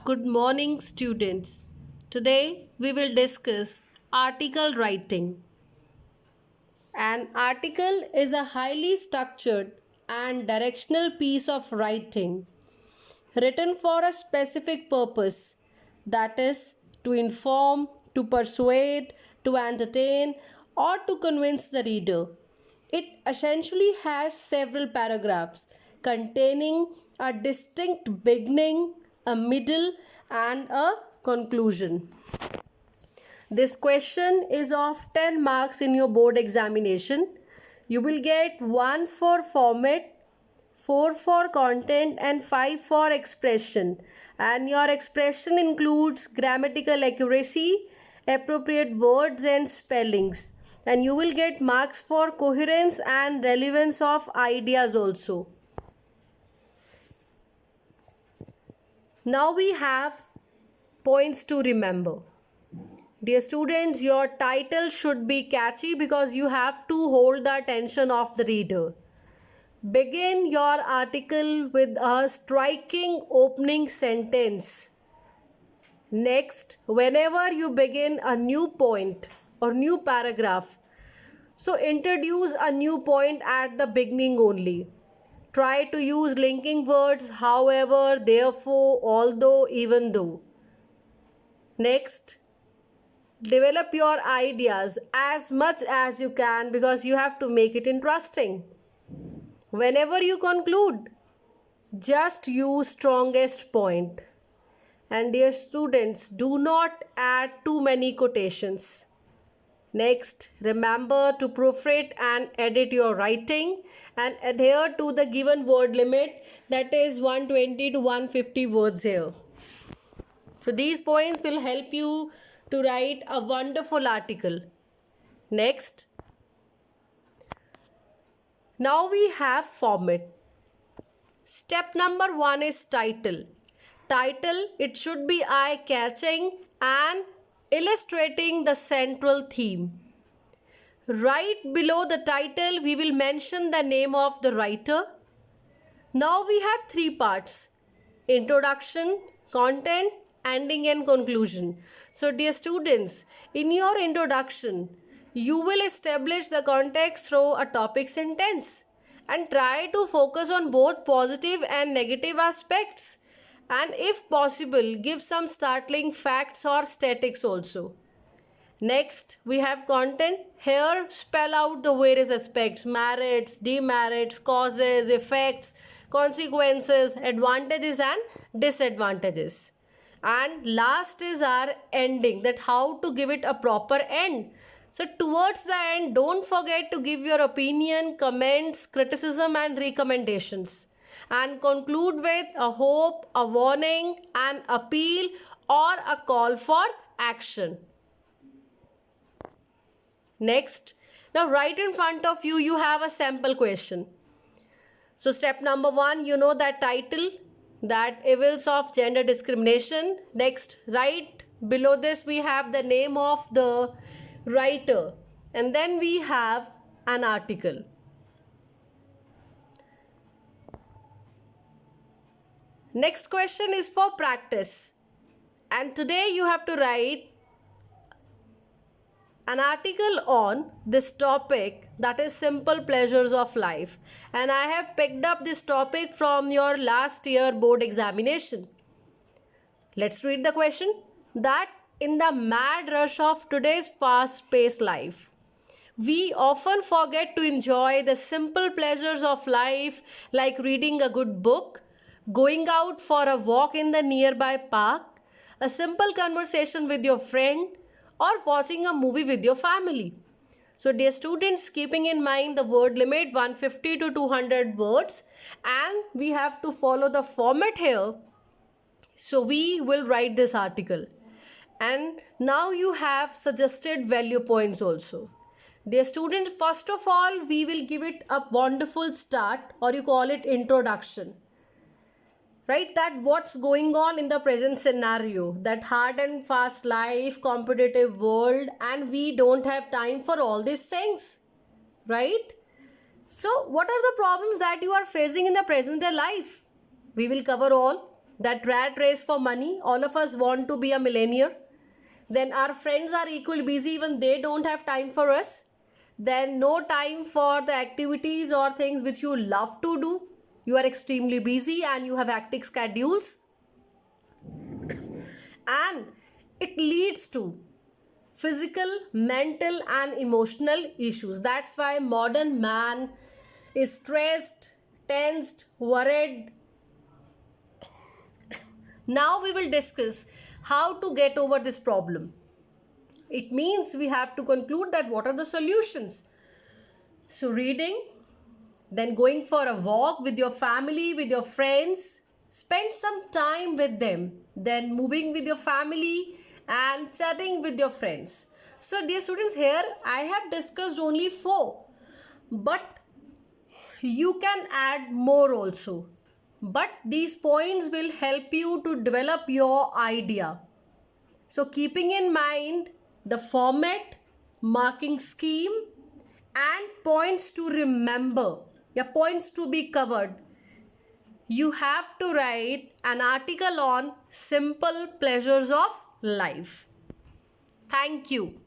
Good morning, students. Today we will discuss article writing. An article is a highly structured and directional piece of writing written for a specific purpose, that is, to inform, to persuade, to entertain, or to convince the reader. It essentially has several paragraphs containing a distinct beginning, a middle, and a conclusion. This question is of 10 marks in your board examination. You will get 1 for format, 4 for content, and 5 for expression. And your expression includes grammatical accuracy, appropriate words, and spellings. And you will get marks for coherence and relevance of ideas also. Now we have points to remember. Dear students, your title should be catchy because you have to hold the attention of the reader. Begin your article with a striking opening sentence. Next, whenever you begin a new point or new paragraph, so introduce a new point at the beginning only. Try to use linking words, however, therefore, although, even though. Next, develop your ideas as much as you can because you have to make it interesting. Whenever you conclude, just use strongest point. And dear students, do not add too many quotations. Next, remember to proofread and edit your writing and adhere to the given word limit, that is 120 to 150 words here. So these points will help you to write a wonderful article. Next, now we have format. Step number 1 is title. Title, it should be eye-catching and illustrating the central theme. Right below the title, we will mention the name of the writer. Now we have 3 parts: introduction, content, ending, and conclusion. So dear students, in your introduction, you will establish the context through a topic sentence and try to focus on both positive and negative aspects, and if possible give some startling facts or statistics also. Next, we have content. Here spell out the various aspects: merits, demerits, causes, effects, consequences, advantages and disadvantages. And last is our ending, that how to give it a proper end. So towards the end, don't forget to give your opinion, comments, criticism and recommendations, and conclude with a hope, a warning, an appeal or a call for action. Next, now right in front of you, you have a sample question. So step number 1, you know that title, that evils of gender discrimination. Next, right below this we have the name of the writer, and then we have an article. Next question is for practice, and today you have to write an article on this topic, that is simple pleasures of life, and I have picked up this topic from your last year board examination. Let's read the question. That in the mad rush of today's fast-paced life, we often forget to enjoy the simple pleasures of life, like reading a good book, going out for a walk in the nearby park, a simple conversation with your friend, or watching a movie with your family. So dear students, keeping in mind the word limit 150 to 200 words, and we have to follow the format here, so we will write this article. And now you have suggested value points also. Dear students, first of all, we will give it a wonderful start, or you call it introduction. Right, that what's going on in the present scenario, that hard and fast life, competitive world, and we don't have time for all these things, right? So what are the problems that you are facing in the present day life? We will cover all. that rat race for money. All of us want to be a millionaire. Then our friends are equally busy, even they don't have time for us. Then no time for the activities or things which you love to do. You are extremely busy and you have hectic schedules. And it leads to physical, mental, and emotional issues. That's why modern man is stressed, tensed, worried. Now we will discuss how to get over this problem. It means we have to conclude that what are the solutions. So reading, then going for a walk with your family, with your friends, spend some time with them, then moving with your family and chatting with your friends. So dear students, here I have discussed only 4, but you can add more also. But these points will help you to develop your idea. So keeping in mind the format, marking scheme, and points to remember, points to be covered, you have to write an article on simple pleasures of life. Thank you.